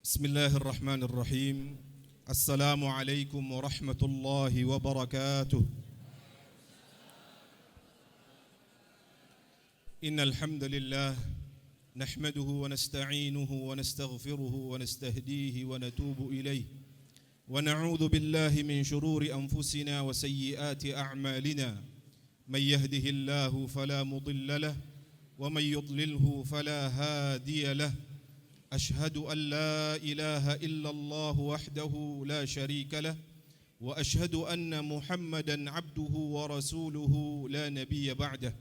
Bismillahirrahmanirrahim. Assalamualaikum warahmatullahi wabarakatuh. Innal hamdalillah nahmaduhu wa nasta'inuhu wa nastaghfiruhu wa nastahdihi wa natubu ilayh. Wa na'udzu billahi min shururi anfusina wa sayyiati a'malina. May yahdihillahu fala mudilla lahu wa may yudlilhu fala hadiya lahu. أشهد أن لا إله إلا الله وحده لا شريك له وأشهد أن محمدا عبده ورسوله لا نبي بعده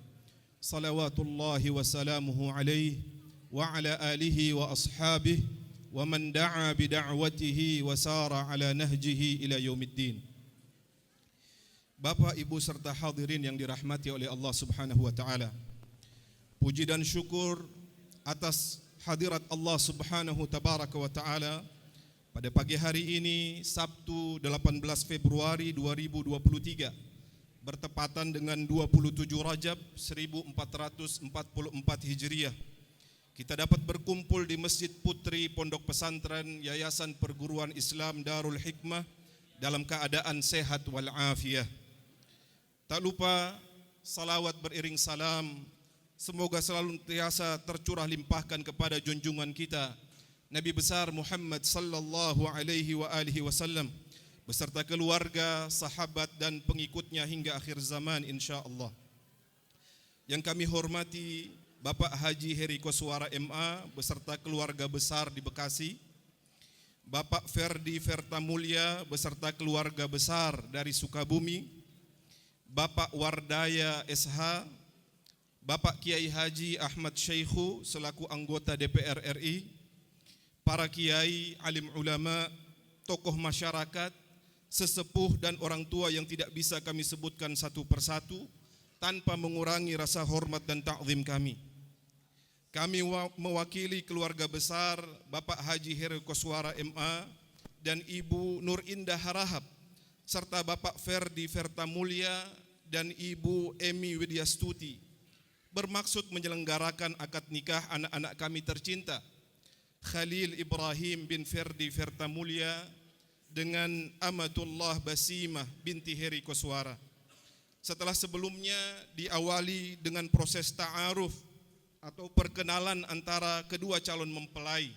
صلوات الله وسلامه عليه وعلى آله وأصحابه ومن دعا بدعوته وسار على نهجه إلى يوم الدين. Bapak, Ibu serta hadirin yang dirahmati oleh Allah Subhanahu wa taala. Puji dan syukur atas hadirat Allah Subhanahu tabaraka wa taala pada pagi hari ini Sabtu 18 Februari 2023 bertepatan dengan 27 Rajab 1444 Hijriah. Kita dapat berkumpul di Masjid Putri Pondok Pesantren Yayasan Perguruan Islam Darul Hikmah dalam keadaan sehat wal afiyah. Tak lupa salawat beriring salam semoga selalu senantiasa tercurah limpahkan kepada junjungan kita Nabi besar Muhammad sallallahu alaihi wasallam beserta keluarga, sahabat dan pengikutnya hingga akhir zaman insyaallah. Yang kami hormati Bapak Haji Heri Koswara MA beserta keluarga besar di Bekasi, Bapak Ferdi Vertamulya beserta keluarga besar dari Sukabumi, Bapak Wardaya SH, Bapak Kiai Haji Ahmad Syekhu selaku anggota DPR RI, para kiai, alim ulama, tokoh masyarakat, sesepuh dan orang tua yang tidak bisa kami sebutkan satu persatu tanpa mengurangi rasa hormat dan ta'zim kami. Kami mewakili keluarga besar Bapak Haji Heri Koswara MA dan Ibu Nur Indah Harahap serta Bapak Ferdi Vertamulya dan Ibu Emi Widyastuti bermaksud menyelenggarakan akad nikah anak-anak kami tercinta Khalil Ibrahim bin Ferdi Vertamulya dengan Amatullah Basimah binti Heri Koswara. Setelah sebelumnya diawali dengan proses ta'aruf atau perkenalan antara kedua calon mempelai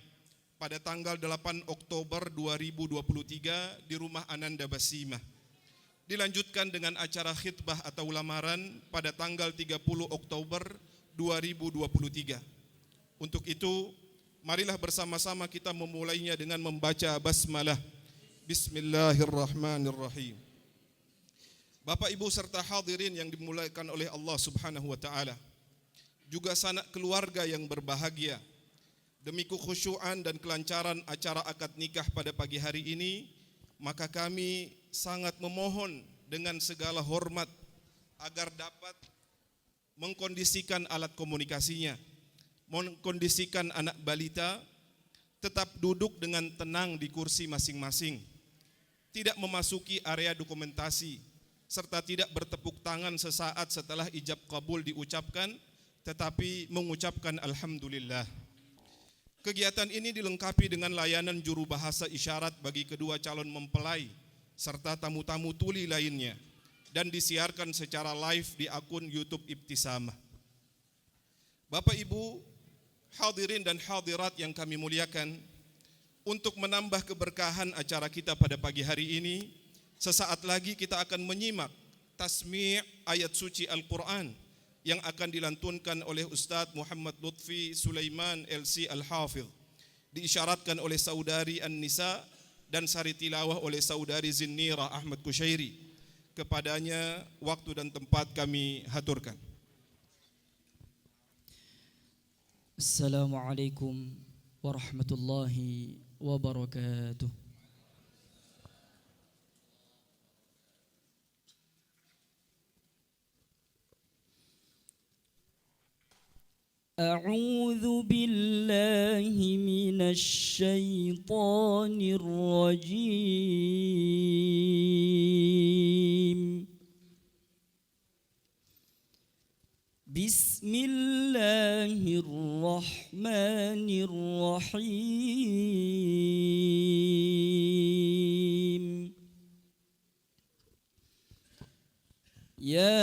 pada tanggal 8 Oktober 2023 di rumah Ananda Basimah. Dilanjutkan dengan acara khitbah atau lamaran pada tanggal 30 Oktober 2023. Untuk itu, marilah bersama-sama kita memulainya dengan membaca basmalah. Bismillahirrahmanirrahim. Bapak, Ibu serta hadirin yang dimuliakan oleh Allah Subhanahu wa taala. Juga sanak keluarga yang berbahagia. Demi kekhusyuan dan kelancaran acara akad nikah pada pagi hari ini, maka kami sangat memohon dengan segala hormat agar dapat mengkondisikan alat komunikasinya, mengkondisikan anak balita tetap duduk dengan tenang di kursi masing-masing, tidak memasuki area dokumentasi, serta tidak bertepuk tangan sesaat setelah ijab kabul diucapkan, tetapi mengucapkan alhamdulillah. Kegiatan ini dilengkapi dengan layanan juru bahasa isyarat bagi kedua calon mempelai serta tamu-tamu tuli lainnya dan disiarkan secara live di akun YouTube Ibtisamah. Bapak, Ibu, hadirin dan hadirat yang kami muliakan, untuk menambah keberkahan acara kita pada pagi hari ini, sesaat lagi kita akan menyimak tasmi' ayat suci Al-Quran yang akan dilantunkan oleh Ustadz Muhammad Lutfi Sulaiman LC Al-Hafidh, diisyaratkan oleh saudari An-Nisa dan sari tilawah oleh saudari Zinnira Ahmad Kushairi. Kepadanya waktu dan tempat kami haturkan. Assalamualaikum warahmatullahi wabarakatuh. أعوذ بالله من الشيطان الرجيم. بسم الله الرحمن الرحيم. يا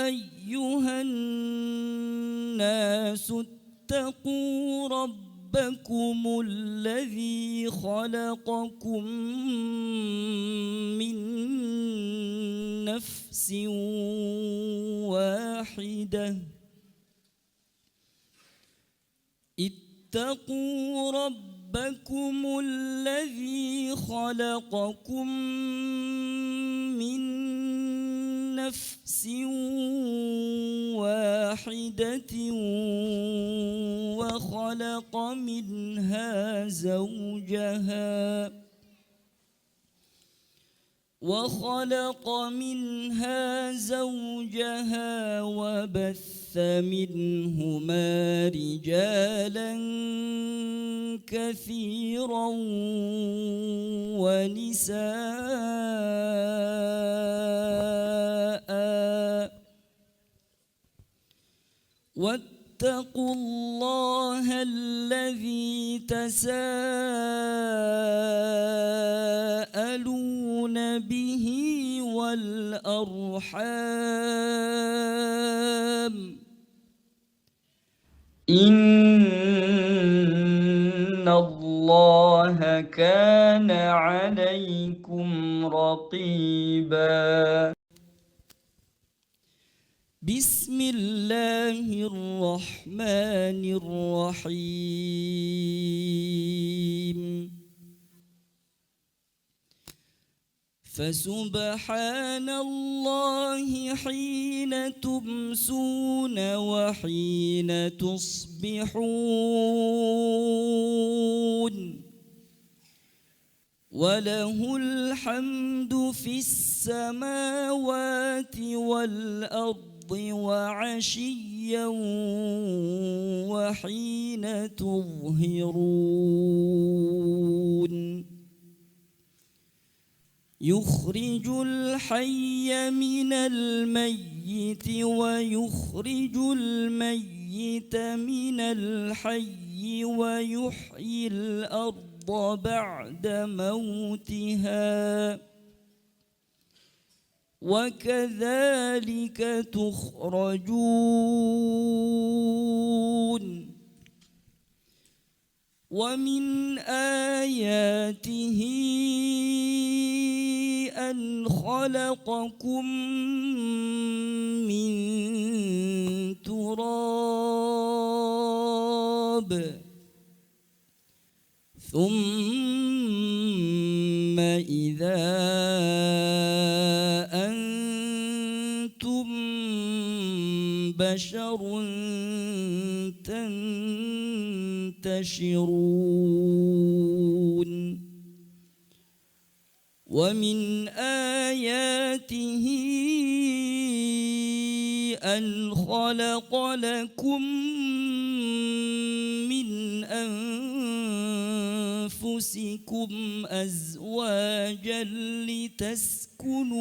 أيها الناس اتقوا ربكم الذي خلقكم من نفس واحدة اتقوا ربكم الذي خلقكم من نفس واحدة وخلق منها زوجها وبث منهما رجالا كثيرا ونساء واتقوا الله الذي تساءلون به والأرحام إن الله كان عليكم رقيبا. بسم الله الرحمن الرحيم. فسبحان الله حين تمسون وحين تصبحون وله الحمد في السماوات والأرض وعشيا وحين تظهرون يخرج الحي من الميت ويخرج الميت من الحي ويحيي الأرض بعد موتها وكذلك تخرجون. ومن آياته أن خلقكم من تراب ثم إذا أنتم بشر تنتشرون. ومن آياته أن خلق لكم من أنفسكم أزواجا لتسكنوا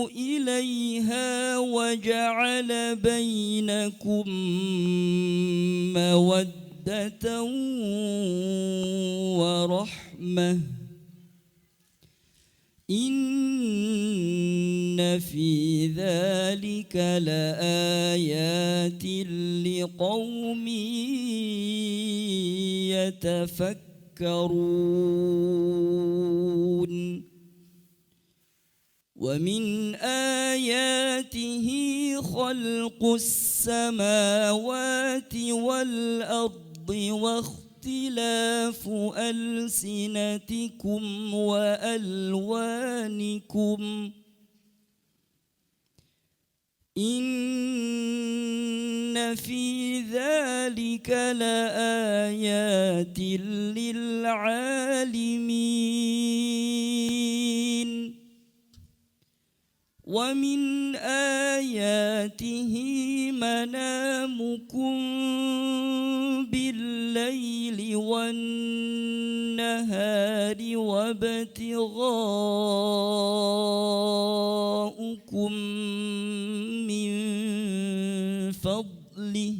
إليها وجعل بينكم مودة ورحمة إن في ذلك لآيات لقوم يتفكرون. ومن آياته خلق السماوات والأرض واختلاف ألسنتكم وألوانكم إن في ذلك لآيات للعالمين. ومن آياته منامكم بالليل والنهار وابتغاؤكم من فضله فضله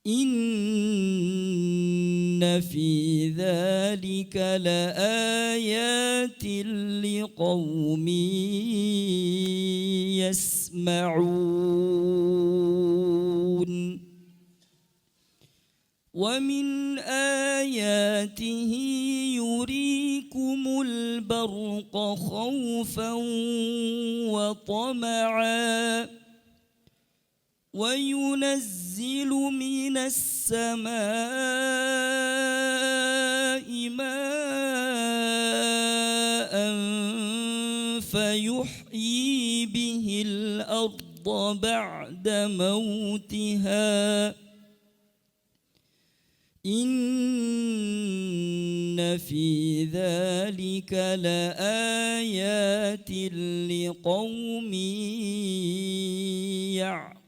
إن في ذلك لآيات لقوم يسمعون ومن آياته يريكم البرق خوفا وطمعا وينزل من السماء ماء فيحيي به الأرض بعد موتها إن في ذلك لآيات لقوم يعقلون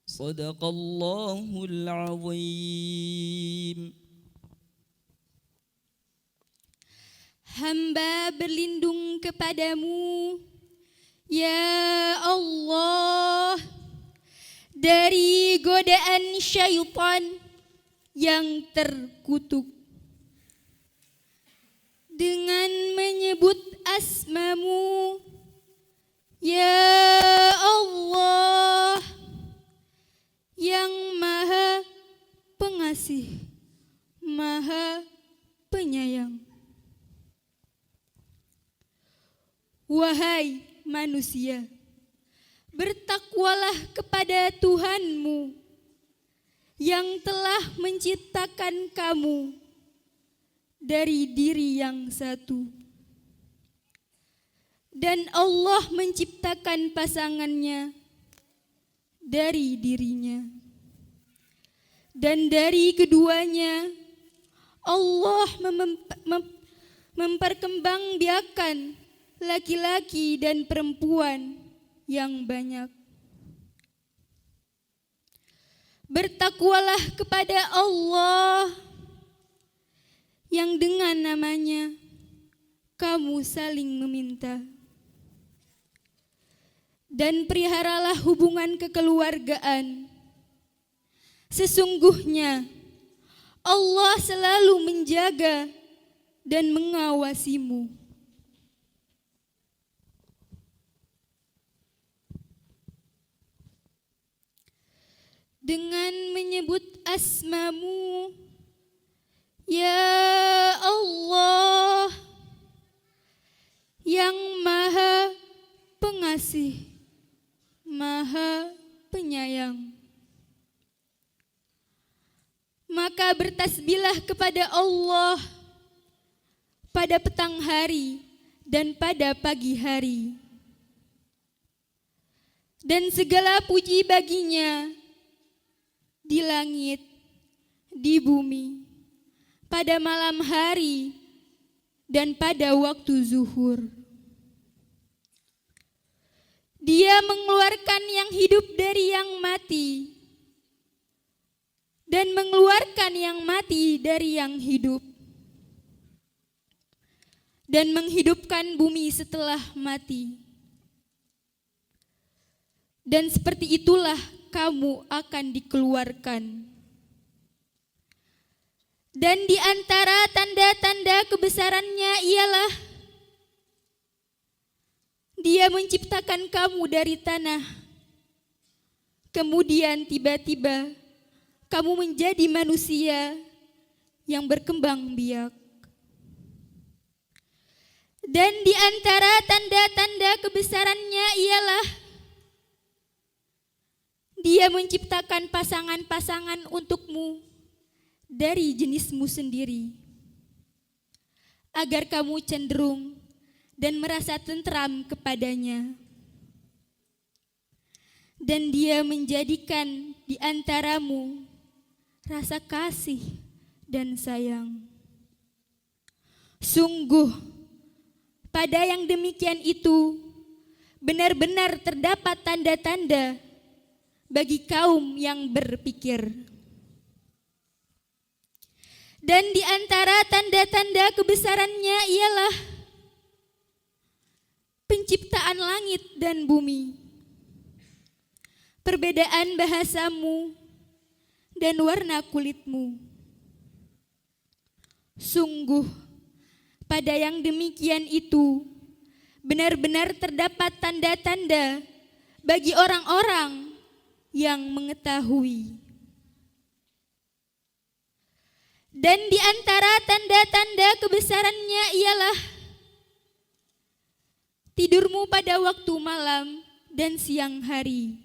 صدق الله العظيم. Hamba berlindung kepadamu, ya Allah, dari godaan syaitan yang terkutuk. Dengan menyebut asmamu, ya Allah, yang maha pengasih, maha penyayang. Wahai manusia, bertakwalah kepada Tuhanmu yang telah menciptakan kamu dari diri yang satu. Dan Allah menciptakan pasangannya dari dirinya. Dan dari keduanya Allah memperkembangbiakan laki-laki dan perempuan yang banyak. Bertakwalah kepada Allah yang dengan namanya kamu saling meminta. Dan peliharalah hubungan kekeluargaan. Sesungguhnya Allah selalu menjaga dan mengawasimu. Dengan menyebut asmamu, ya Allah, yang maha pengasih, maha penyayang. Maka bertasbihlah kepada Allah pada petang hari dan pada pagi hari. Dan segala puji baginya di langit, di bumi, pada malam hari, dan pada waktu zuhur. Dia mengeluarkan yang hidup dari yang mati, dan mengeluarkan yang mati dari yang hidup, dan menghidupkan bumi setelah mati. Dan seperti itulah kamu akan dikeluarkan. Dan di antara tanda-tanda kebesarannya ialah Dia menciptakan kamu dari tanah. Kemudian tiba-tiba kamu menjadi manusia yang berkembang biak. Dan di antara tanda-tanda kebesarannya ialah Dia menciptakan pasangan-pasangan untukmu dari jenismu sendiri, agar kamu cenderung dan merasa tentram kepadanya. Dan Dia menjadikan di antaramu rasa kasih dan sayang. Sungguh, pada yang demikian itu benar-benar terdapat tanda-tanda bagi kaum yang berpikir. Dan di antara tanda-tanda kebesarannya ialah penciptaan langit dan bumi, perbedaan bahasamu, dan warna kulitmu. Sungguh, pada yang demikian itu benar-benar terdapat tanda-tanda bagi orang-orang yang mengetahui. Dan di antara tanda-tanda kebesarannya ialah tidurmu pada waktu malam dan siang hari,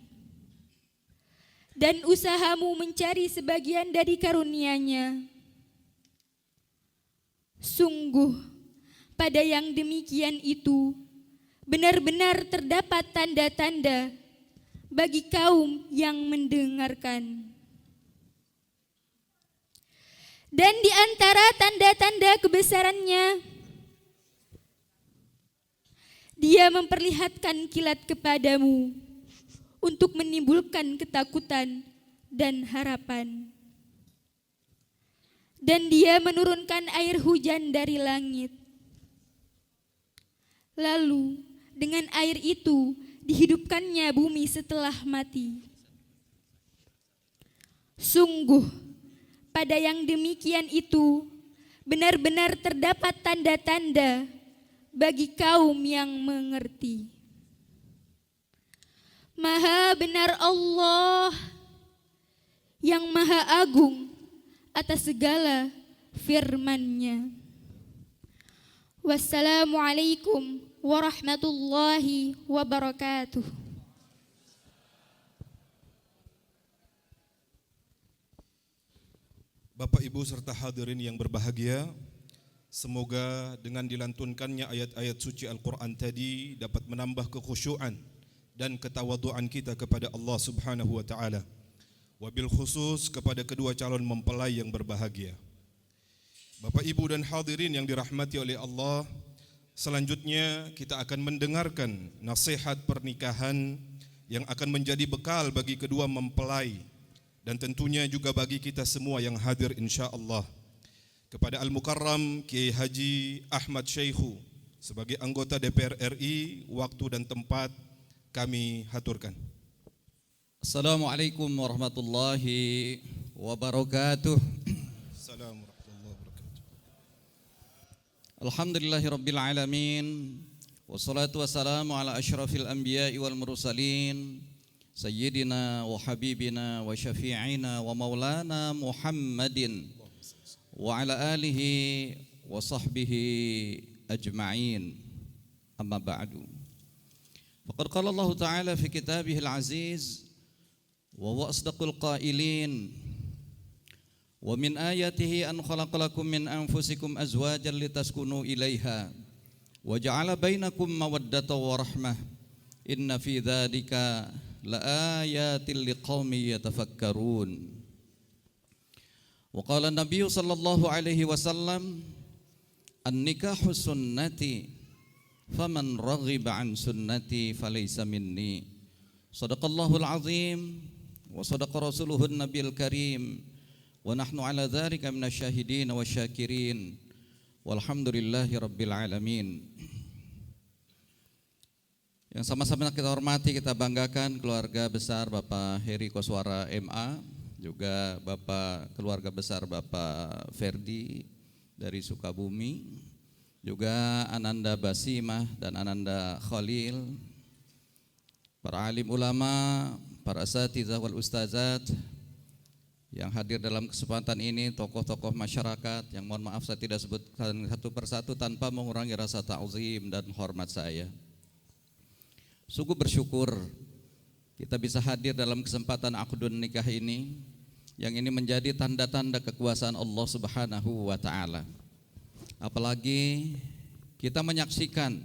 dan usahamu mencari sebagian dari karunia-Nya. Sungguh, pada yang demikian itu benar-benar terdapat tanda-tanda bagi kaum yang mendengarkan. Dan di antara tanda-tanda kebesarannya, Dia memperlihatkan kilat kepadamu untuk menimbulkan ketakutan dan harapan. Dan Dia menurunkan air hujan dari langit. Lalu dengan air itu dihidupkannya bumi setelah mati. Sungguh, pada yang demikian itu benar-benar terdapat tanda-tanda bagi kaum yang mengerti. Maha benar Allah yang maha agung atas segala firman-Nya. Wassalamualaikum warahmatullahi wabarakatuh. Bapak, Ibu, serta hadirin yang berbahagia, semoga dengan dilantunkannya ayat-ayat suci Al-Quran tadi dapat menambah kekhusyuan dan ketawaduan kita kepada Allah Subhanahu wa Ta'ala, wabil khusus kepada kedua calon mempelai yang berbahagia. Bapak, Ibu, dan hadirin yang dirahmati oleh Allah, selanjutnya kita akan mendengarkan nasihat pernikahan yang akan menjadi bekal bagi kedua mempelai dan tentunya juga bagi kita semua yang hadir insya-Allah. Kepada Al-Mukarram Kiai Haji Ahmad Syekhu sebagai anggota DPR RI, waktu dan tempat kami haturkan. Assalamualaikum warahmatullahi wabarakatuh. Assalamualaikum warahmatullahi wabarakatuh. Alhamdulillahirabbil alamin, wassalatu wassalamu ala asyrafil anbiya'i wal mursalin, Sayyidina wa habibina wa syafi'ina wa maulana Muhammadin wa ala alihi wa sahbihi ajma'in. Amma ba'du. Faqad qala Allah Ta'ala fi kitabihil aziz wa huwa asdaqul qailin wa min ayatihi an khalaqalakum min anfusikum azwajan litaskunu ilaiha wa ja'ala bainakum mawaddatan wa rahmah inna fi dzalika laayatil liqaumin yatafakkarun. Wa qala an-nabiy sallallahu alaihi wasallam an-nikahu sunnati faman raghiba an sunnati falaysa minni. Shadaqallahul azim wa sadaqa rasuluhun nabiyil karim wa nahnu ala dzalika minasyahidin wasyakirin walhamdulillahi rabbil alamin. Yang sama-sama kita hormati, kita banggakan keluarga besar Bapak Heri Koswara MA, juga Bapak keluarga besar Bapak Ferdi dari Sukabumi, juga Ananda Basimah dan Ananda Khalil, para alim ulama, para asatizah wal ustazat yang hadir dalam kesempatan ini, tokoh-tokoh masyarakat yang mohon maaf saya tidak sebutkan satu persatu tanpa mengurangi rasa ta'zim dan hormat saya. Sungguh bersyukur kita bisa hadir dalam kesempatan akdun nikah ini, yang ini menjadi tanda-tanda kekuasaan Allah Subhanahu wa Ta'ala. Apalagi kita menyaksikan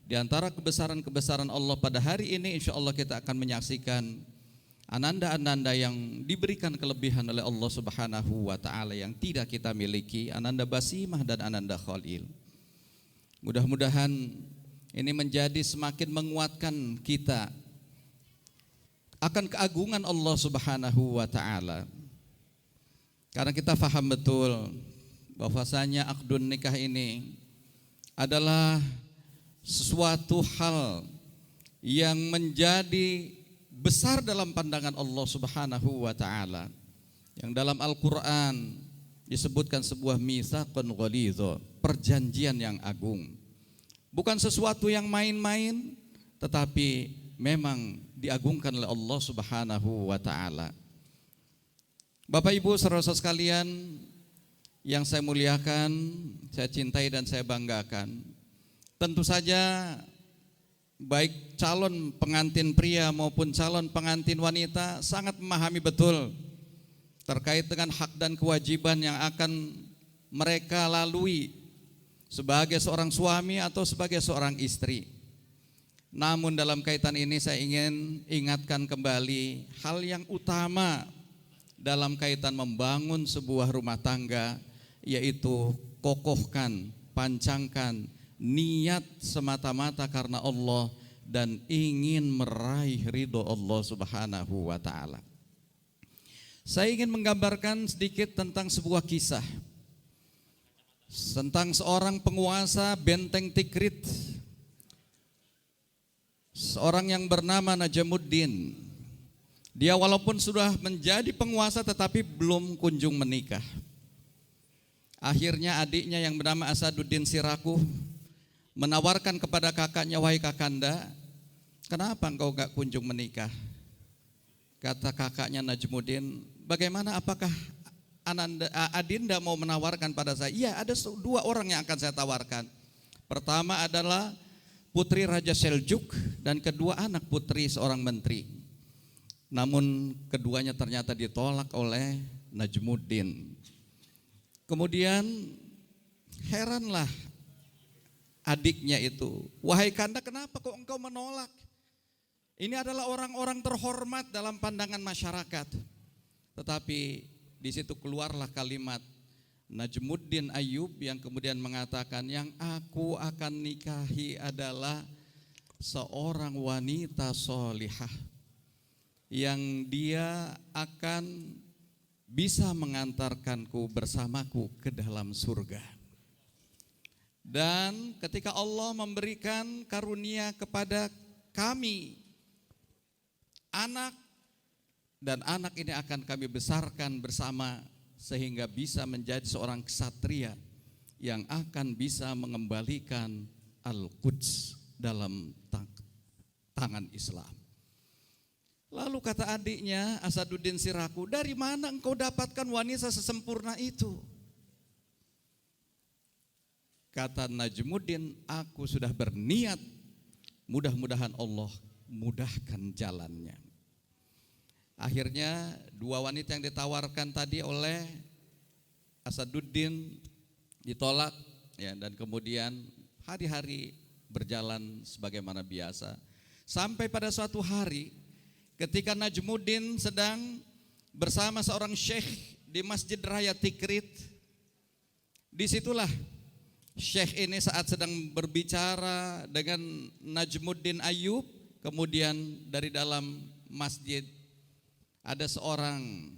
di antara kebesaran-kebesaran Allah pada hari ini, insya Allah kita akan menyaksikan ananda-ananda yang diberikan kelebihan oleh Allah Subhanahu wa Ta'ala yang tidak kita miliki, Ananda Basimah dan Ananda Khalil. Mudah-mudahan ini menjadi semakin menguatkan kita akan keagungan Allah Subhanahu wa Ta'ala. Karena kita faham betul bahwasanya akdun nikah ini adalah sesuatu hal yang menjadi besar dalam pandangan Allah Subhanahu wa taala. Yang dalam Al-Qur'an disebutkan sebuah mitsaqun ghalidha, perjanjian yang agung. Bukan sesuatu yang main-main, tetapi memang diagungkan oleh Allah Subhanahu wa taala. Bapak Ibu saudara-saudara sekalian yang saya muliakan, saya cintai dan saya banggakan. Tentu saja baik calon pengantin pria maupun calon pengantin wanita sangat memahami betul terkait dengan hak dan kewajiban yang akan mereka lalui sebagai seorang suami atau sebagai seorang istri. Namun dalam kaitan ini saya ingin ingatkan kembali hal yang utama dalam kaitan membangun sebuah rumah tangga, yaitu kokohkan, pancangkan niat semata-mata karena Allah dan ingin meraih ridho Allah Subhanahu wa taala. Saya ingin menggambarkan sedikit tentang sebuah kisah tentang seorang penguasa benteng Tikrit, seorang yang bernama Najmuddin. Dia walaupun sudah menjadi penguasa tetapi belum kunjung menikah. Akhirnya adiknya yang bernama Asaduddin Sirakuh menawarkan kepada kakaknya, wahai kakanda, kenapa engkau gak kunjung menikah? Kata kakaknya Najmuddin, bagaimana, apakah Adinda mau menawarkan pada saya? Iya, ada dua orang yang akan saya tawarkan. Pertama adalah putri Raja Seljuk dan kedua anak putri seorang menteri. Namun keduanya ternyata ditolak oleh Najmuddin. Kemudian heranlah adiknya itu, wahai kanda, kenapa kok engkau menolak? Ini adalah orang-orang terhormat dalam pandangan masyarakat. Tetapi di situ keluarlah kalimat Najmuddin Ayyub yang kemudian mengatakan, yang aku akan nikahi adalah seorang wanita solihah yang dia akan bisa mengantarkanku bersamaku ke dalam surga. Dan ketika Allah memberikan karunia kepada kami anak, dan anak ini akan kami besarkan bersama sehingga bisa menjadi seorang ksatria yang akan bisa mengembalikan Al-Quds dalam tangan Islam. Lalu kata adiknya Asaduddin Sirakuh, dari mana engkau dapatkan wanita sesempurna itu? Kata Najmuddin, aku sudah berniat, mudah-mudahan Allah mudahkan jalannya. Akhirnya dua wanita yang ditawarkan tadi oleh Asaduddin ditolak, ya, dan kemudian hari-hari berjalan sebagaimana biasa. Sampai pada suatu hari ketika Najmuddin sedang bersama seorang syekh di Masjid Raya Tikrit, disitulah syekh ini saat sedang berbicara dengan Najmuddin Ayyub, kemudian dari dalam masjid ada seorang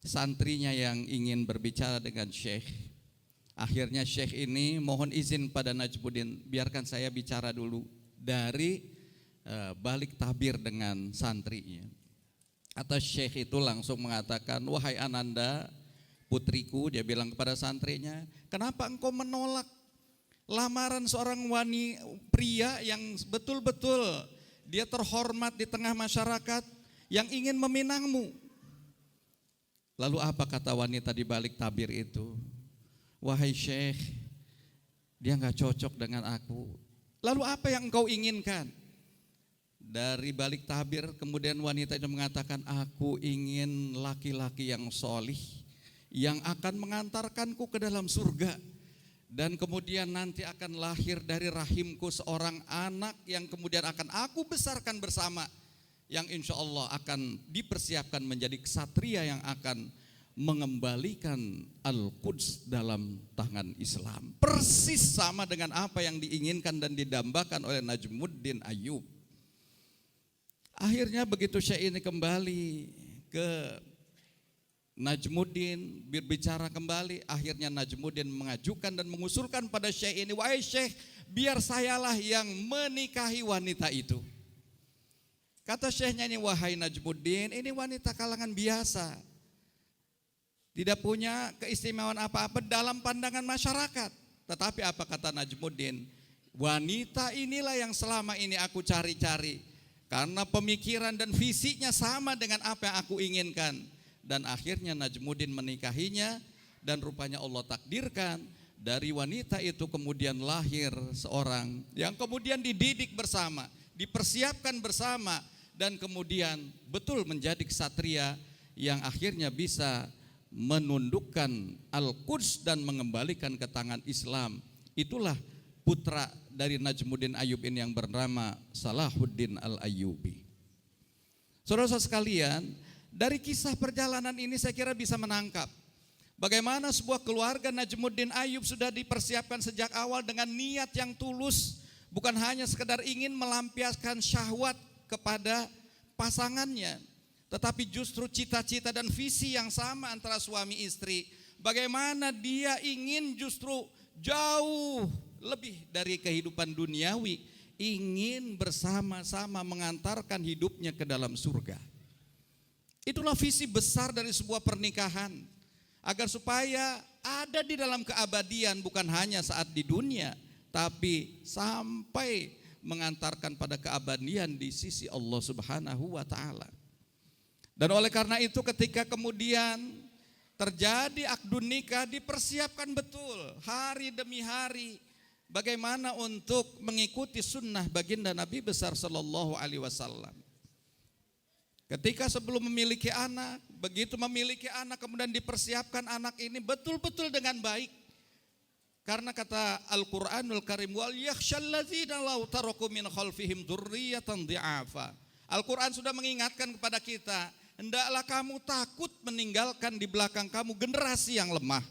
santrinya yang ingin berbicara dengan syekh. Akhirnya syekh ini mohon izin pada Najmuddin, biarkan saya bicara dulu dari balik tabir dengan santrinya. Atas syekh itu langsung mengatakan, wahai Ananda putriku, dia bilang kepada santrinya, kenapa engkau menolak lamaran seorang pria yang betul-betul dia terhormat di tengah masyarakat yang ingin meminangmu? Lalu apa kata wanita di balik tabir itu? Wahai syekh, dia gak cocok dengan aku. Lalu apa yang engkau inginkan? Dari balik tabir kemudian wanita itu mengatakan, aku ingin laki-laki yang solih, yang akan mengantarkanku ke dalam surga. Dan kemudian nanti akan lahir dari rahimku seorang anak yang kemudian akan aku besarkan bersama, yang insya Allah akan dipersiapkan menjadi ksatria yang akan mengembalikan Al-Quds dalam tangan Islam. Persis sama dengan apa yang diinginkan dan didambakan oleh Najmuddin Ayyub. Akhirnya begitu syekh ini kembali ke Najmuddin berbicara kembali, akhirnya Najmuddin mengajukan dan mengusulkan pada syekh ini, wahai syekh, biar sayalah yang menikahi wanita itu. Kata syekhnya ini, wahai Najmuddin, ini wanita kalangan biasa, tidak punya keistimewaan apa-apa dalam pandangan masyarakat. Tetapi apa kata Najmuddin? Wanita inilah yang selama ini aku cari-cari, karena pemikiran dan visinya sama dengan apa yang aku inginkan. Dan akhirnya Najmuddin menikahinya, dan rupanya Allah takdirkan dari wanita itu kemudian lahir seorang yang kemudian dididik bersama, dipersiapkan bersama, dan kemudian betul menjadi ksatria yang akhirnya bisa menundukkan Al-Quds dan mengembalikan ke tangan Islam. Itulah putra dari Najmuddin Ayyub ini yang bernama Salahuddin Al-Ayyubi. Saudara-saudara sekalian, dari kisah perjalanan ini saya kira bisa menangkap bagaimana sebuah keluarga Najmuddin Ayyub sudah dipersiapkan sejak awal dengan niat yang tulus, bukan hanya sekedar ingin melampiaskan syahwat kepada pasangannya, tetapi justru cita-cita dan visi yang sama antara suami istri. Bagaimana dia ingin justru jauh lebih dari kehidupan duniawi, ingin bersama-sama mengantarkan hidupnya ke dalam surga. Itulah visi besar dari sebuah pernikahan, agar supaya ada di dalam keabadian, bukan hanya saat di dunia, tapi sampai mengantarkan pada keabadian di sisi Allah Subhanahu wa ta'ala. Dan oleh karena itu ketika kemudian terjadi akdun nikah, dipersiapkan betul hari demi hari bagaimana untuk mengikuti sunnah baginda Nabi besar sallallahu alaihi wasallam. Ketika sebelum memiliki anak, begitu memiliki anak kemudian dipersiapkan anak ini betul-betul dengan baik. Karena kata Al-Qur'anul Karim, wal yakhshal ladzina law taraku min khalfihim dzurriyyatan dhi'afa. Al-Qur'an sudah mengingatkan kepada kita, hendaklah kamu takut meninggalkan di belakang kamu generasi yang lemah,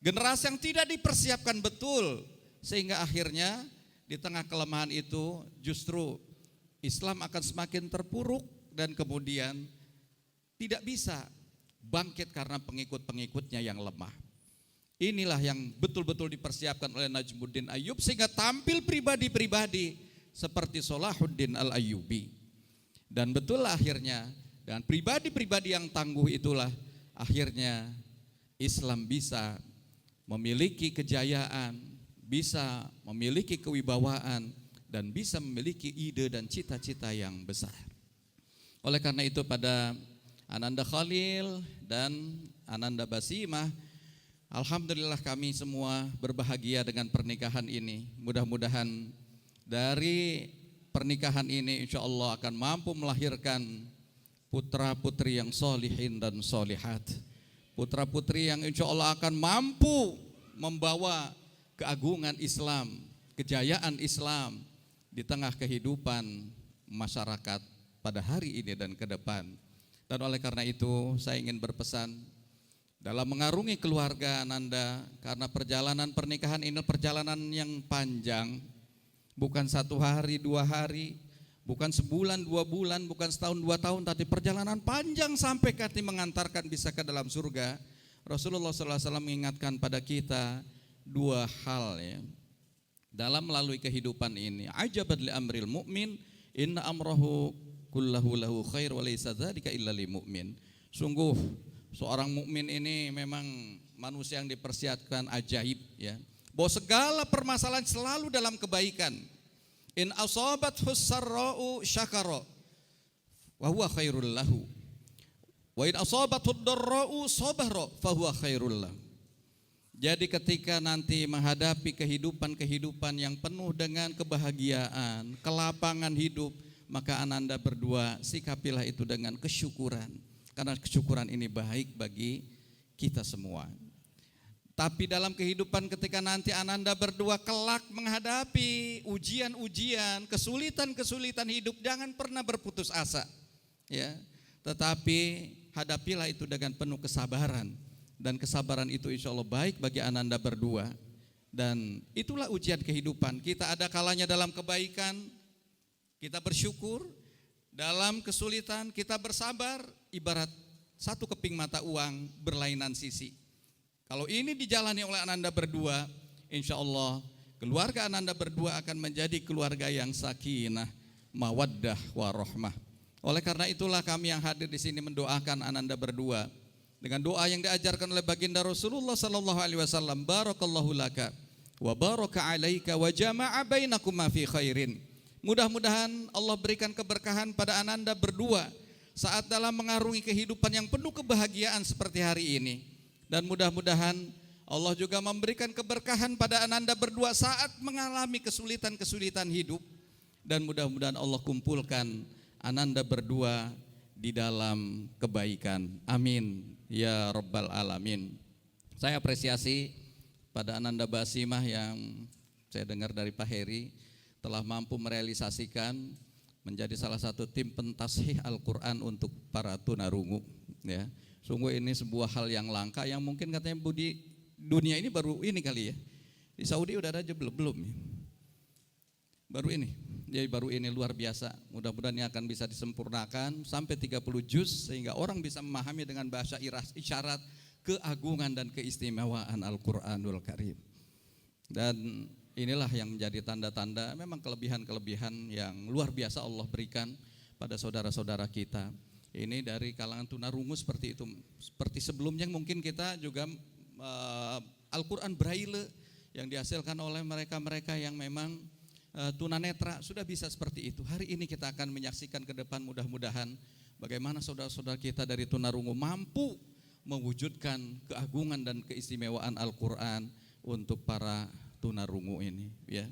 generasi yang tidak dipersiapkan betul, sehingga akhirnya di tengah kelemahan itu justru Islam akan semakin terpuruk dan kemudian tidak bisa bangkit karena pengikut-pengikutnya yang lemah. Inilah yang betul-betul dipersiapkan oleh Najmuddin Ayyub sehingga tampil pribadi-pribadi seperti Salahuddin Al-Ayyubi. Dan betul akhirnya dengan pribadi-pribadi yang tangguh itulah akhirnya Islam bisa memiliki kejayaan, bisa memiliki kewibawaan, dan bisa memiliki ide dan cita-cita yang besar. Oleh karena itu pada Ananda Khalil dan Ananda Basimah, alhamdulillah kami semua berbahagia dengan pernikahan ini. Mudah-mudahan dari pernikahan ini insya Allah akan mampu melahirkan putra-putri yang solihin dan solihat, putra-putri yang insya Allah akan mampu membawa keagungan Islam, kejayaan Islam di tengah kehidupan masyarakat pada hari ini dan ke depan. Dan oleh karena itu saya ingin berpesan dalam mengarungi keluarga Ananda, karena perjalanan pernikahan ini perjalanan yang panjang, bukan 1 hari 2 hari, bukan sebulan 2 bulan, bukan setahun 2 tahun, tapi perjalanan panjang sampai kati mengantarkan bisa ke dalam surga. Rasulullah SAW mengingatkan pada kita 2 hal ya, dalam melalui kehidupan ini. Ajaban li amril mu'min, inna amrahu kullahu lahu khair wa laysa dzalika illa lil mu'min. Sungguh seorang mukmin ini memang manusia yang dipersiapkan ajaib ya, bahwa segala permasalahan selalu dalam kebaikan. In asabathu sarra'u syakara wa huwa khairul lahu, wa in asabathu dharra'u sabara fa huwa khairul lahu. Jadi ketika nanti menghadapi kehidupan-kehidupan yang penuh dengan kebahagiaan, kelapangan hidup, maka Ananda berdua sikapilah itu dengan kesyukuran, karena kesyukuran ini baik bagi kita semua. Tapi dalam kehidupan ketika nanti Ananda berdua kelak menghadapi ujian-ujian, kesulitan-kesulitan hidup, jangan pernah berputus asa ya. Tetapi hadapilah itu dengan penuh kesabaran, dan kesabaran itu insya Allah baik bagi Ananda berdua. Dan itulah ujian kehidupan. Kita ada kalanya dalam kebaikan kita bersyukur, dalam kesulitan kita bersabar, ibarat satu keping mata uang berlainan sisi. Kalau ini dijalani oleh Ananda berdua, insya Allah keluarga Ananda berdua akan menjadi keluarga yang sakinah, mawaddah warahmah. Oleh karena itulah kami yang hadir di sini mendoakan ananda berdua dengan doa yang diajarkan oleh baginda Rasulullah sallallahu alaihi wasallam, barakallahu laka wa baraka alaika wa jama'a bainakuma fi khairin. Mudah-mudahan Allah berikan keberkahan pada ananda berdua saat dalam mengarungi kehidupan yang penuh kebahagiaan seperti hari ini. Dan mudah-mudahan Allah juga memberikan keberkahan pada ananda berdua saat mengalami kesulitan-kesulitan hidup. Dan mudah-mudahan Allah kumpulkan ananda berdua di dalam kebaikan. Amin ya rabbal alamin. Saya apresiasi pada ananda Basimah yang saya dengar dari Pak Heri telah mampu merealisasikan menjadi salah satu tim pentashih Al-Quran untuk para tunarungu, ya. Sungguh ini sebuah hal yang langka yang mungkin katanya di dunia ini baru ini kali ya. Di Saudi udah ada aja belum ya. Baru ini. Jadi baru ini luar biasa. Mudah-mudahan ini akan bisa disempurnakan sampai 30 juz sehingga orang bisa memahami dengan bahasa isyarat keagungan dan keistimewaan Al-Quranul Karim. Dan inilah yang menjadi tanda-tanda memang kelebihan-kelebihan yang luar biasa Allah berikan pada saudara-saudara kita. Ini dari kalangan tunarungu seperti itu. Seperti sebelumnya mungkin kita juga Al-Quran Braille yang dihasilkan oleh mereka-mereka yang memang tunanetra sudah bisa seperti itu. Hari ini kita akan menyaksikan ke depan mudah-mudahan bagaimana saudara-saudara kita dari tunarungu mampu mewujudkan keagungan dan keistimewaan Al-Quran untuk para tunarungu ini, ya.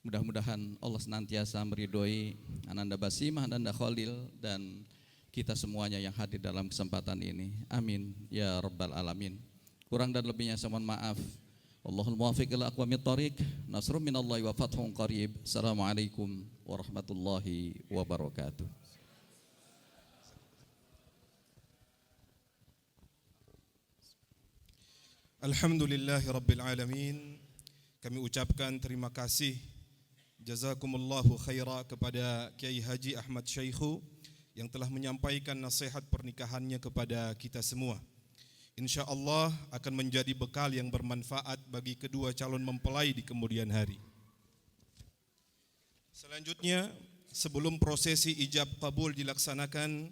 Mudah-mudahan Allah senantiasa meridhoi ananda Basimah, ananda Khalil dan kita semuanya yang hadir dalam kesempatan ini. Amin ya rabbal alamin. Kurang dan lebihnya saya mohon maaf. Allahul muwaffiq ila aqwamit thoriq. Nasrun minallahi wa fathun qarib. Assalamualaikum warahmatullahi wabarakatuh. Alhamdulillahi rabbil alamin. Kami ucapkan terima kasih jazakumullahu khaira kepada Kiai Haji Ahmad Syaikhu yang telah menyampaikan nasihat pernikahannya kepada kita semua. InsyaAllah akan menjadi bekal yang bermanfaat bagi kedua calon mempelai di kemudian hari. Selanjutnya, sebelum prosesi ijab kabul dilaksanakan,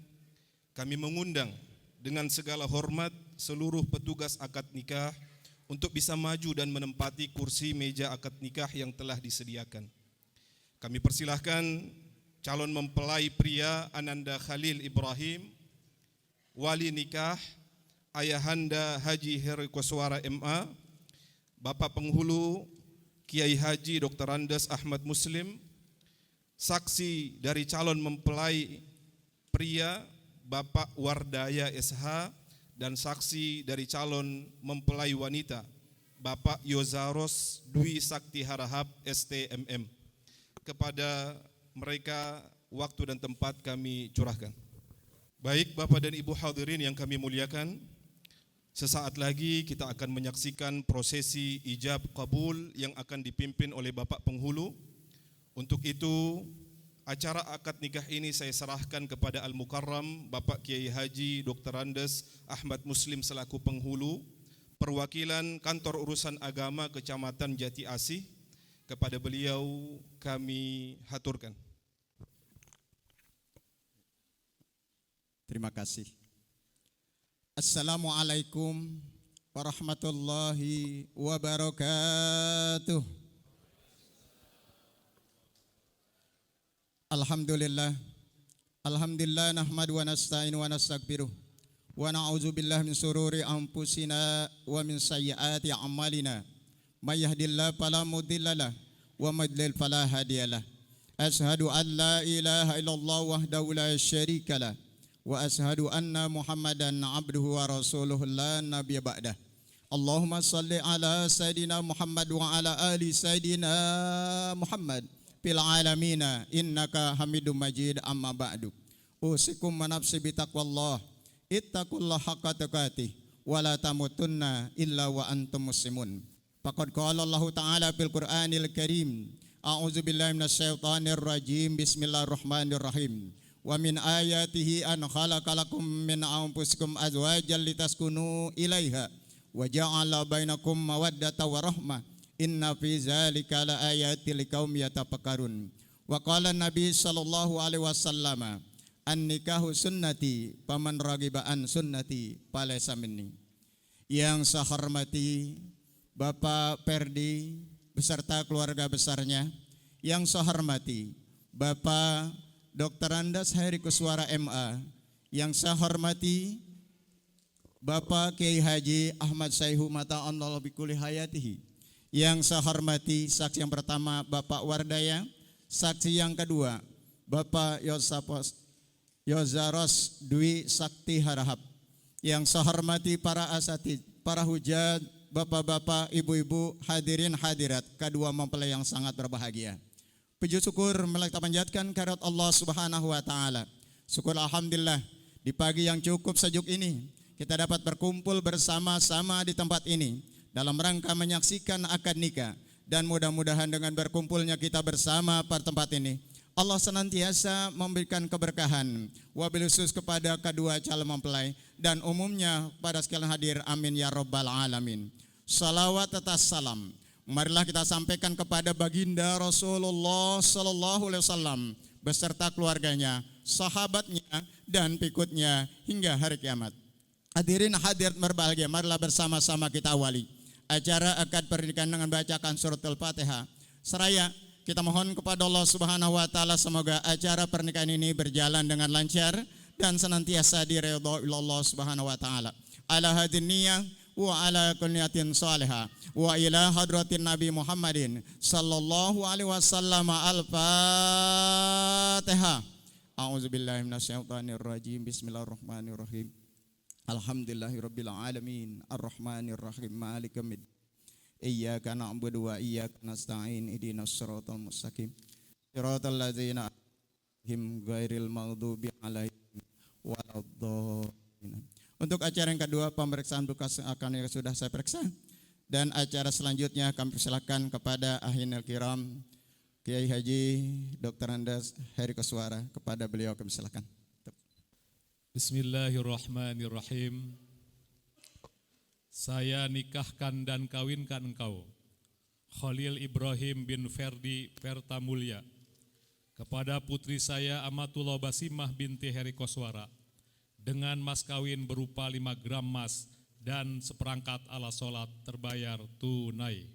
kami mengundang dengan segala hormat seluruh petugas akad nikah untuk bisa maju dan menempati kursi meja akad nikah yang telah disediakan. Kami persilahkan calon mempelai pria Ananda Khalil Ibrahim, wali nikah Ayahanda Haji Heri Koswara MA, Bapak Penghulu Kiai Haji Dr. Andes Ahmad Muslim, saksi dari calon mempelai pria Bapak Wardaya SH, dan saksi dari calon mempelai wanita Bapak Yozaros Dwi Sakti Harahap STMM. Kepada mereka waktu dan tempat kami curahkan. Baik Bapak dan Ibu hadirin yang kami muliakan, sesaat lagi kita akan menyaksikan prosesi ijab kabul yang akan dipimpin oleh Bapak Penghulu. Untuk itu acara akad nikah ini saya serahkan kepada Al-Mukarram Bapak Kiai Haji Dr. Andes Ahmad Muslim selaku penghulu, perwakilan Kantor Urusan Agama Kecamatan Jati Asih. Kepada beliau kami haturkan. Terima kasih. Assalamualaikum warahmatullahi wabarakatuh. Alhamdulillah. Alhamdulillah nahmadu wa nasta'inu wa nastaghfiruh. Wa na'udzu billahi min sururi anfusina wa min sayyiati a'malina. May yahdihillahu fala mudilla lahu wa may yudlil fala hadiya lahu. Asyhadu an la ilaha illallah wahdahu la syarika lahu wa asyhadu anna Muhammadan abduhu wa rasuluhu la nabiyya ba'dah. Allahumma salli ala sayidina Muhammad wa ala ali sayidina Muhammad fil alamina innaka Hamidum Majid, amma ba'du. Usikum wa nafsi bi taqwallah. Ittaqullaha haqqa tuqatih wa la tamutunna illa wa antum muslimun. Faqad qala Allah Ta'ala fil Qur'anil Karim, a'udzu billahi minasyaitonir rajim, bismillahirrahmanirrahim. Wa min ayatihi an khalaqalakum min anfusikum azwajan litaskunu ilaiha wa ja'ala bainakum mawaddatan wa rahmah. Inna fi zalika la ayatin liqaumin yatafakkarun. Wa qala Nabi sallallahu alaihi wasallam, an-nikahu sunnati, paman ragiba an sunnati falaysa minni. Yang saya hormati Bapak Ferdi beserta keluarga besarnya, yang saya hormati Bapak Dr. Andas Heri Kuswara MA, yang saya hormati Bapak Kiai Haji Ahmad Saihu Mata Allah bikuli hayatihi, yang saya hormati saksi yang pertama Bapak Wardaya, saksi yang kedua Bapak Yozaros Dwi Sakti Harahap, yang saya hormati para asatid, para hujat, bapak-bapak, ibu-ibu, hadirin hadirat, kedua mempelai yang sangat berbahagia. Puji syukur kita panjatkan kehadirat Allah Subhanahu wa taala. Syukur alhamdulillah di pagi yang cukup sejuk ini kita dapat berkumpul bersama-sama di tempat ini dalam rangka menyaksikan akad nikah, dan mudah-mudahan dengan berkumpulnya kita bersama pada tempat ini Allah senantiasa memberikan keberkahan wabil khusus kepada kedua calon mempelai dan umumnya pada sekalian hadir, amin ya rabbal alamin. Salawat atas salam marilah kita sampaikan kepada baginda Rasulullah sallallahu alaihi wasallam beserta keluarganya, sahabatnya dan pengikutnya hingga hari kiamat. Hadirin hadirat berbahagia, marilah bersama-sama kita awali acara akad pernikahan dengan bacakan surat Al-Fatihah. Seraya kita mohon kepada Allah Subhanahu wa taala semoga acara pernikahan ini berjalan dengan lancar dan senantiasa diridhoi Allah Subhanahu wa taala. Ala hadin niyah wa ala kulli niyatin salihah wa ila hadratin Nabi Muhammadin sallallahu alaihi wasallam. Al-Fatihah. A'udzubillahi minasyaitonir rajim. Bismillahirrahmanirrahim. Alhamdulillahirabbil alamin arrahmanir rahim maliki yaumiddin. Iyyaka na'budu wa iyyaka nasta'in ihdinas siratal mustaqim siratal ladzina an'amta 'alaihim ghairil maghdubi 'alaihim waladdallin. Untuk acara yang kedua pemeriksaan berkas akan yang sudah saya periksa, dan acara selanjutnya kami persilakan kepada ahinil kiram Kiai Haji Dr. Andas Heri Kuswara, kepada beliau kami silakan. Bismillahirrahmanirrahim. Saya nikahkan dan kawinkan engkau, Khalil Ibrahim bin Ferdi Pertamulya, kepada putri saya Amatullah Basimah binti Heri Kuswara, dengan mas kawin berupa 5 gram emas dan seperangkat alat sholat terbayar tunai.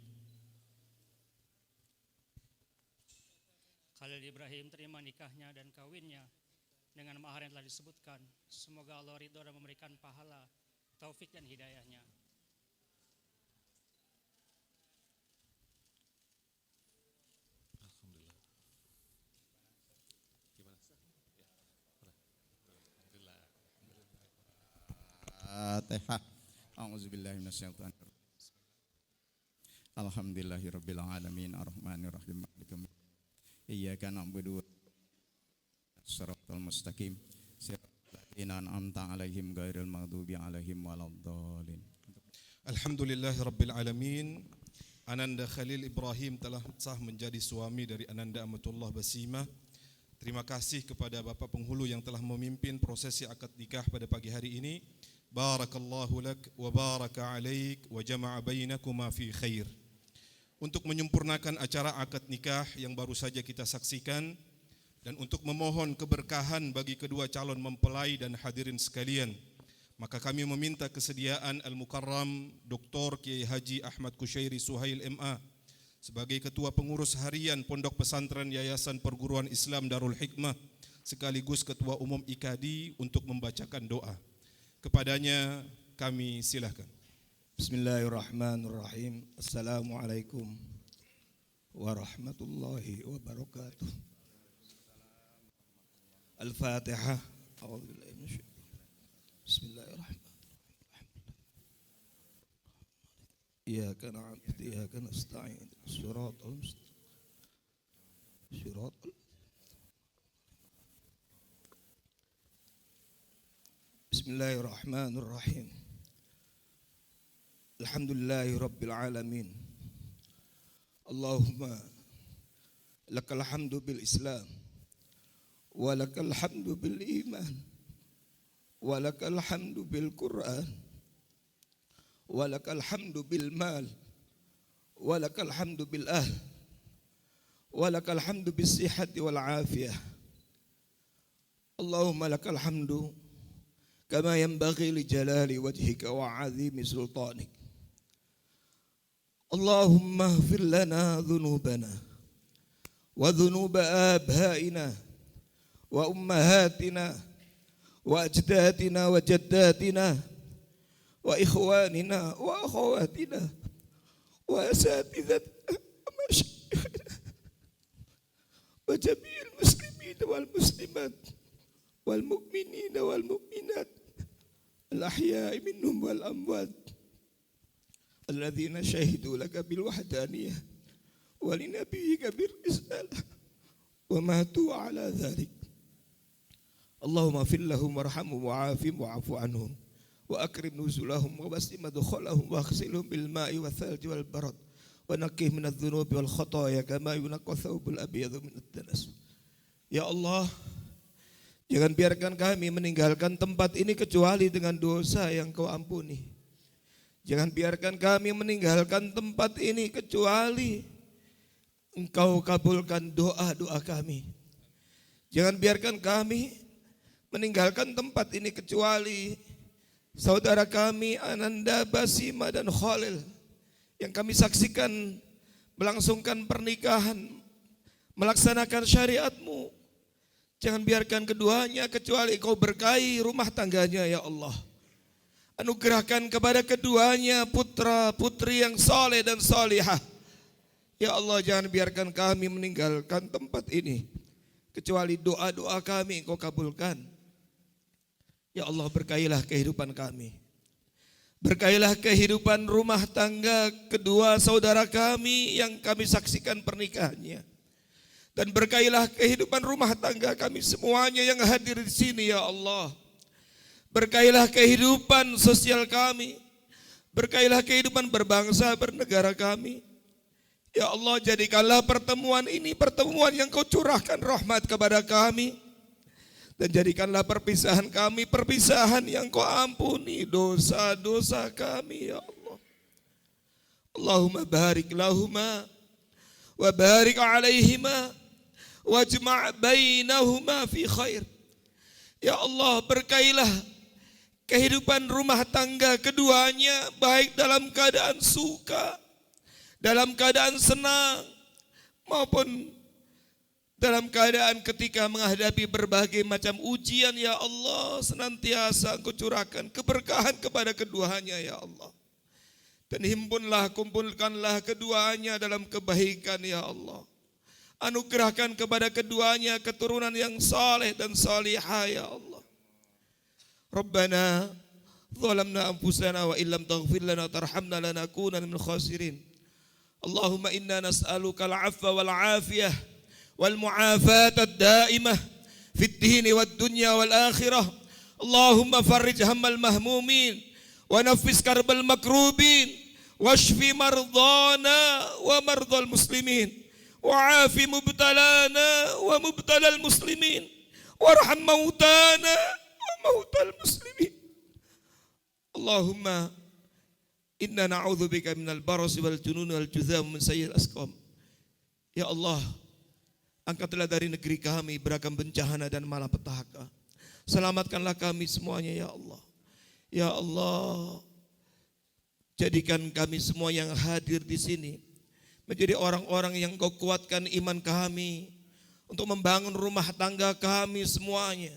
Khalil Ibrahim terima nikahnya dan kawinnya dengan mahar yang telah disebutkan. Semoga Allah ridho dan memberikan pahala, taufik dan hidayahnya. Al-Fatihah. A'udzubillahi minasyaitonir rajim. Alhamdulillahirabbil alamin arrahmanir rahim maliki yaumiddin. Iyyaka na'budu wa siratal mustaqim siratal ladzina an'amta 'alaihim ghairil maghdubi 'alaihim waladdallin. Alhamdulillahirabbil alamin. Ananda Khalil Ibrahim telah sah menjadi suami dari Ananda Amatullah Basimah. Terima kasih kepada Bapak penghulu yang telah memimpin prosesi akad nikah pada pagi hari ini. Barakallahu lak wa baraka alaik wa jama'a bainakuma fi khair. Untuk menyempurnakan acara akad nikah yang baru saja kita saksikan, dan untuk memohon keberkahan bagi kedua calon mempelai dan hadirin sekalian, maka kami meminta kesediaan Al-Mukarram Dr. Kiai Haji Ahmad Kushairi Suhail MA sebagai Ketua Pengurus Harian Pondok Pesantren Yayasan Perguruan Islam Darul Hikmah sekaligus Ketua Umum IKADI untuk membacakan doa. Kepadanya kami silakan. Bismillahirrahmanirrahim. Assalamualaikum warahmatullahi wabarakatuh. Al-Fatihah. A'udzubillahi minasyaitonir. Bismillahirrahmanirrahim. Iyyaka na'budu wa iyyaka nasta'in. Shiratal mustaqim. Bismillahirrahmanirrahim. Alhamdulillahi rabbil alamin. Allahumma lakal hamdu bil Islam wa lakal hamdu bil iman wa lakal hamdu bil Quran wa lakal hamdu bil mal wa lakal hamdu bil ahl ولك الحمد بالصحة والعافية. اللهم لك الحمد كما ينبغي لجلال وجهك وعظيم سلطانك. اللهم اغفر لنا ذنوبنا وذنوب آبائنا وأمهاتنا وأجدادنا وجداتنا وإخواننا وأخواتنا وأساتذتنا ومشايخنا وجميع المسلمين والمسلمات والمؤمنين والمؤمنات الأحياء منهم والأموات الذين شهدوا لك بالوحدانية ولنبيك بالرسالة وماتوا على ذلك. اللهم اغفر لهم وارحمهم وعافهم واعف عنهم وأكرم نزلهم ووسع مدخلهم واغسلهم بالماء والثلج والبرد ونقهم من الذنوب والخطايا كما ينقى الثوب الأبيض من الدنس. Ya Allah, jangan biarkan kami meninggalkan tempat ini kecuali dengan dosa yang Kau ampuni. Jangan biarkan kami meninggalkan tempat ini kecuali Engkau kabulkan doa-doa kami. Jangan biarkan kami meninggalkan tempat ini kecuali saudara kami Ananda, Basima dan Khalil yang kami saksikan melangsungkan pernikahan, melaksanakan syariat-Mu. Jangan biarkan keduanya kecuali Kau berkahi rumah tangganya ya Allah. Anugerahkan kepada keduanya putra putri yang saleh dan salihah. Ya Allah, jangan biarkan kami meninggalkan tempat ini kecuali doa-doa kami Kau kabulkan. Ya Allah, berkahilah kehidupan kami. Berkahilah kehidupan rumah tangga kedua saudara kami yang kami saksikan pernikahannya. Dan berkahilah kehidupan rumah tangga kami semuanya yang hadir di sini ya Allah. Berkahilah kehidupan sosial kami. Berkahilah kehidupan berbangsa bernegara kami. Ya Allah, jadikanlah pertemuan ini pertemuan yang Kau curahkan rahmat kepada kami. Dan jadikanlah perpisahan kami perpisahan yang Kau ampuni dosa-dosa kami ya Allah. Allahumma barik lahuma wa barik alaihima wajma' bainahuma fi khair. Ya Allah, berkahilah kehidupan rumah tangga keduanya baik dalam keadaan suka, dalam keadaan senang maupun dalam keadaan ketika menghadapi berbagai macam ujian ya Allah, senantiasa Engkau curahkan keberkahan kepada keduanya ya Allah. Dan kumpulkanlah keduanya dalam kebaikan ya Allah. Anugerahkan kepada keduanya keturunan yang saleh dan salihah ya Allah. Rabbana zalamna anfusana wa illam taghfir lana tarhamna lanakunanna minal khasirin. Allahumma inna nas'aluka al-'afwa wal 'afiyah wal mu'afata ad-da'imah fid dini wad dunya wal akhirah. Allahumma farrij hammal mahmumin wa naffis karbal makrubin washfi mardana wa mardal muslimin wa 'afi mubtalana wa mubtalal muslimin warham mautana mautal muslimin. Allahumma inna na'udzubika minal barasi wal junun wal juzam min sayyi'il asqam. Ya Allah, angkatlah dari negeri kami beragam bencana dan malapetaka. Selamatkanlah kami semuanya ya Allah. Ya Allah, jadikan kami semua yang hadir di sini menjadi orang-orang yang Kau kuatkan iman kami untuk membangun rumah tangga kami semuanya.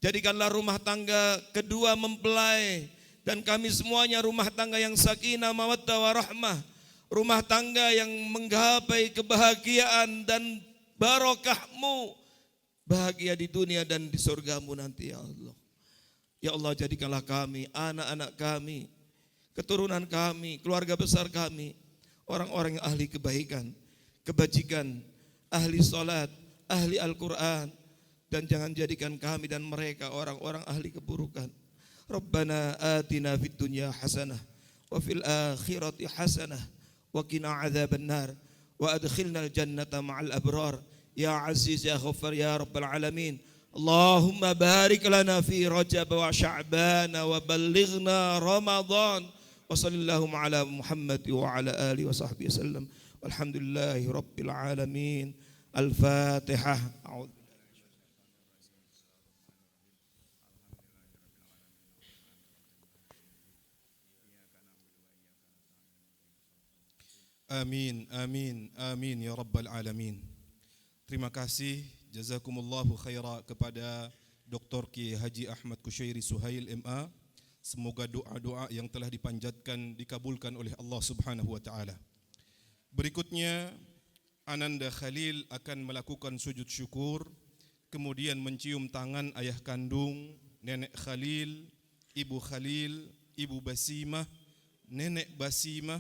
Jadikanlah rumah tangga kedua mempelai dan kami semuanya rumah tangga yang sakinah mawaddah warahmah, rumah tangga yang menggapai kebahagiaan dan barokah-Mu, bahagia di dunia dan di surga-Mu nanti ya Allah. Ya Allah, jadikanlah kami, anak-anak kami, keturunan kami, keluarga besar kami, orang-orang yang ahli kebaikan, kebajikan, ahli salat, ahli Al-Quran. Dan jangan jadikan kami dan mereka orang-orang ahli keburukan. Rabbana atina fid dunya hasanah wa fil akhirati hasanah wa qina adzabannar wa adkhilnal jannata ma'al abrar ya aziz ya ghaffar ya rabbal alamin. Allahumma barik lana fi Rajab wa Sya'ban wa ballighna Ramadan wa sallallahu ala Muhammad wa ala alihi wa sahbihi wasallam. Walhamdulillahi rabbil alamin. Al-Fatihah. Amin, amin, amin ya rabbal alamin. Terima kasih, jazakumullahu khaira kepada Dr. Kiai Haji Ahmad Kushairi Suhail MA. Semoga doa-doa yang telah dipanjatkan dikabulkan oleh Allah Subhanahu wa taala. Berikutnya Ananda Khalil akan melakukan sujud syukur, kemudian mencium tangan ayah kandung, nenek Khalil, ibu Khalil, ibu Basimah, nenek Basimah,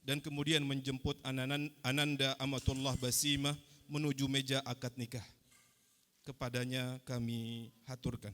dan kemudian menjemput Ananda Amatullah Basimah menuju meja akad nikah. Kepadanya kami haturkan.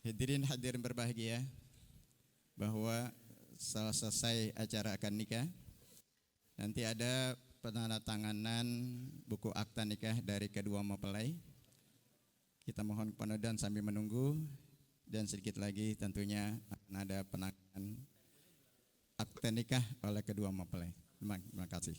Hadirin berbahagia, bahwa setelah selesai acara akad nikah, nanti ada penandatanganan buku akta nikah dari kedua mempelai. Kita mohon kepenuhan sambil menunggu, dan sedikit lagi tentunya akan ada penandatanganan akta nikah oleh kedua mempelai. Terima kasih.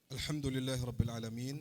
Alhamdulillah Rabbil Alamin.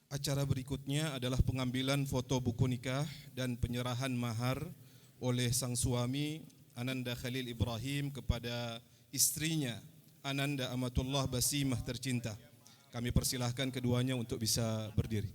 Acara berikutnya adalah pengambilan foto buku nikah dan penyerahan mahar oleh sang suami Ananda Khalil Ibrahim kepada istrinya Ananda Amatullah Basimah tercinta. Kami persilahkan keduanya untuk bisa berdiri.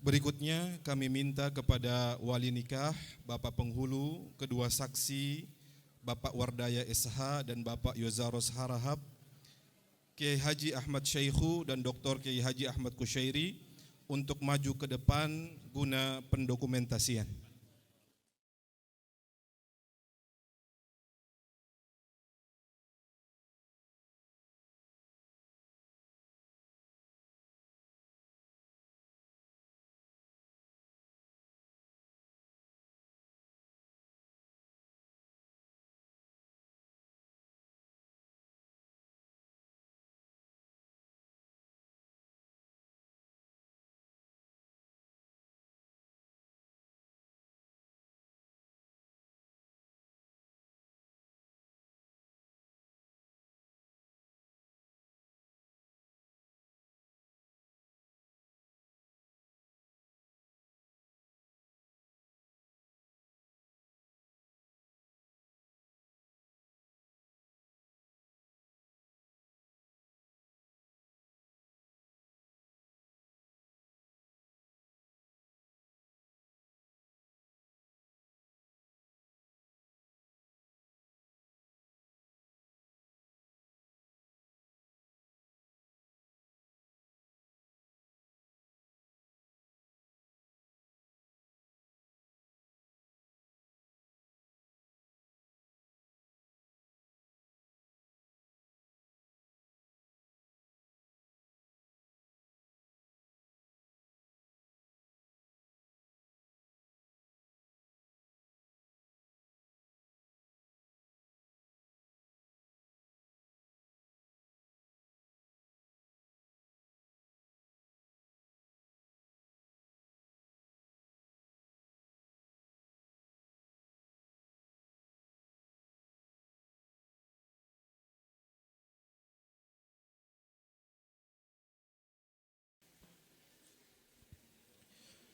Berikutnya kami minta kepada wali nikah, Bapak Penghulu, kedua saksi, Bapak Wardaya SH dan Bapak Yozaros Harahap, Kiai Haji Ahmad Syaikhu dan Dr. Kiai Haji Ahmad Kusyairi untuk maju ke depan guna pendokumentasian.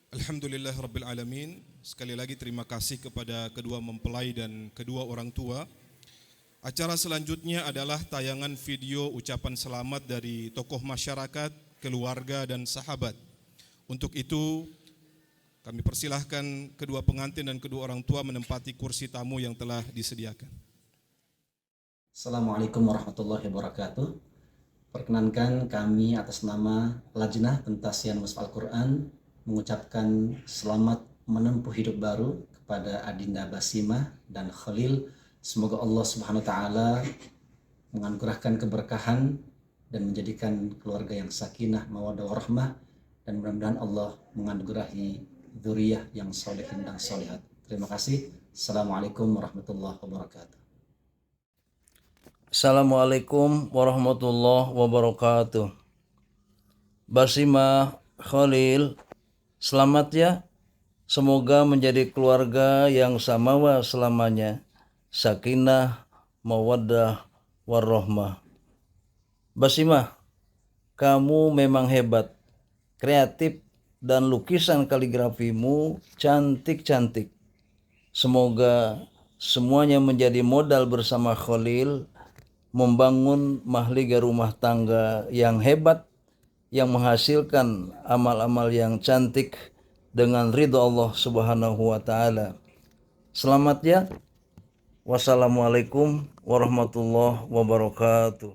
Alhamdulillah Rabbil Alamin. Sekali lagi terima kasih kepada kedua mempelai dan kedua orang tua. Acara selanjutnya adalah tayangan video ucapan selamat dari tokoh masyarakat, keluarga dan sahabat. Untuk itu kami persilahkan kedua pengantin dan kedua orang tua menempati kursi tamu yang telah disediakan. Assalamualaikum warahmatullahi wabarakatuh. Perkenankan kami atas nama Lajnah Pentasian Mushaf Al-Quran mengucapkan selamat menempuh hidup baru kepada Adinda Basimah dan Khalil. Semoga Allah Subhanahu wa taala menganugerahkan keberkahan dan menjadikan keluarga yang sakinah, mawaddah warahmah, dan mudah-mudahan Allah menganugerahi dzurriyyah yang sholihin dan sholihat. Terima kasih. Assalamualaikum warahmatullahi wabarakatuh. Assalamualaikum warahmatullahi wabarakatuh. Basimah Khalil, selamat ya. Semoga menjadi keluarga yang samawa selamanya. Sakinah, mawaddah, warahmah. Basimah, kamu memang hebat. Kreatif dan lukisan kaligrafimu cantik-cantik. Semoga semuanya menjadi modal bersama Khalil membangun mahliga rumah tangga yang hebat, yang menghasilkan amal-amal yang cantik dengan ridha Allah Subhanahu wa taala. Selamat ya. Wassalamualaikum warahmatullahi wabarakatuh.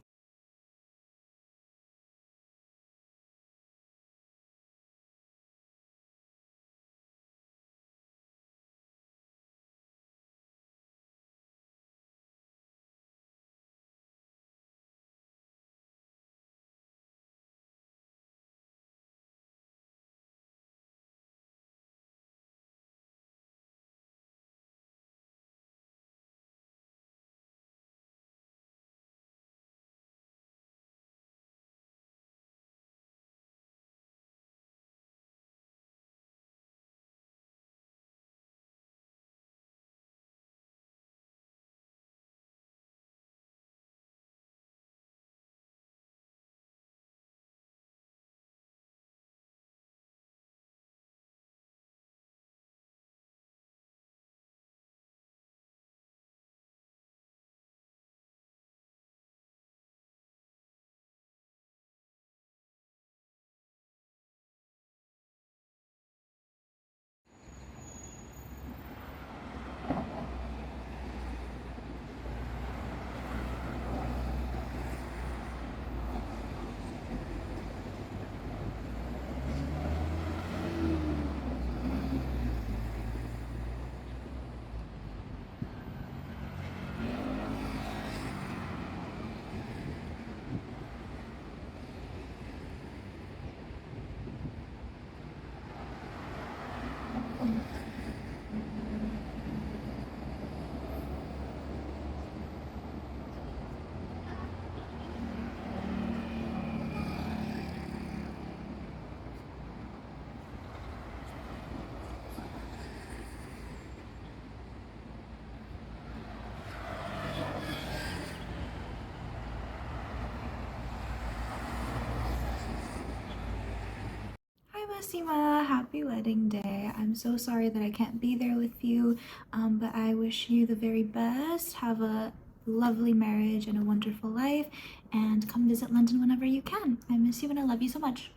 Basimah, happy wedding day. I'm so sorry that I can't be there with you, but I wish you the very best. Have a lovely marriage and a wonderful life, and come visit London whenever you can. I miss you and I love you so much.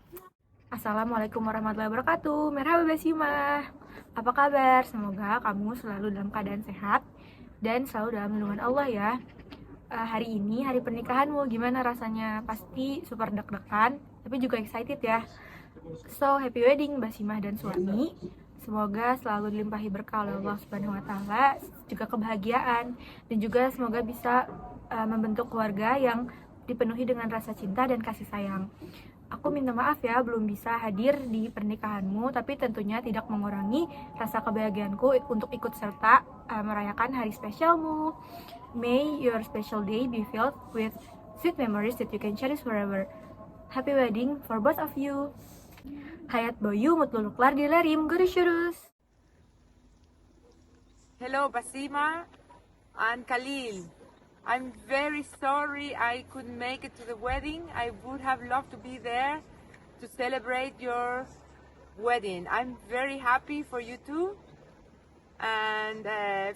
Assalamualaikum warahmatullahi wabarakatuh. Merhaba Basimah. Apa kabar? Semoga kamu selalu dalam keadaan sehat dan selalu dalam lindungan Allah ya. Hari ini hari pernikahanmu, gimana rasanya? Pasti super deg-degan, tapi juga excited ya. So, happy wedding Basimah dan suami. Semoga selalu dilimpahi berkah oleh Allah Subhanahu wa taala, juga kebahagiaan, dan juga semoga bisa membentuk keluarga yang dipenuhi dengan rasa cinta dan kasih sayang. Aku minta maaf ya belum bisa hadir di pernikahanmu, tapi tentunya tidak mengurangi rasa kebahagiaanku untuk ikut serta merayakan hari spesialmu. May your special day be filled with sweet memories that you can cherish forever. Happy wedding for both of you. Hayat boyu mutluluklar dilerim görüşürüz. Hello Basimah and Khalil. I'm very sorry I couldn't make it to the wedding. I would have loved to be there to celebrate your wedding. I'm very happy for you too. And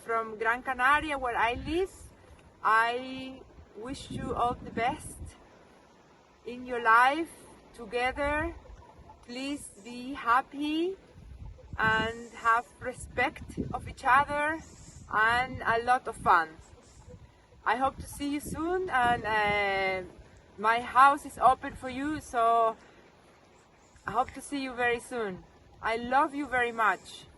from Gran Canaria, where I live, I wish you all the best in your life together. Please be happy and have respect of each other and a lot of fun. I hope to see you soon, and my house is open for you, so I hope to see you very soon. I love you very much.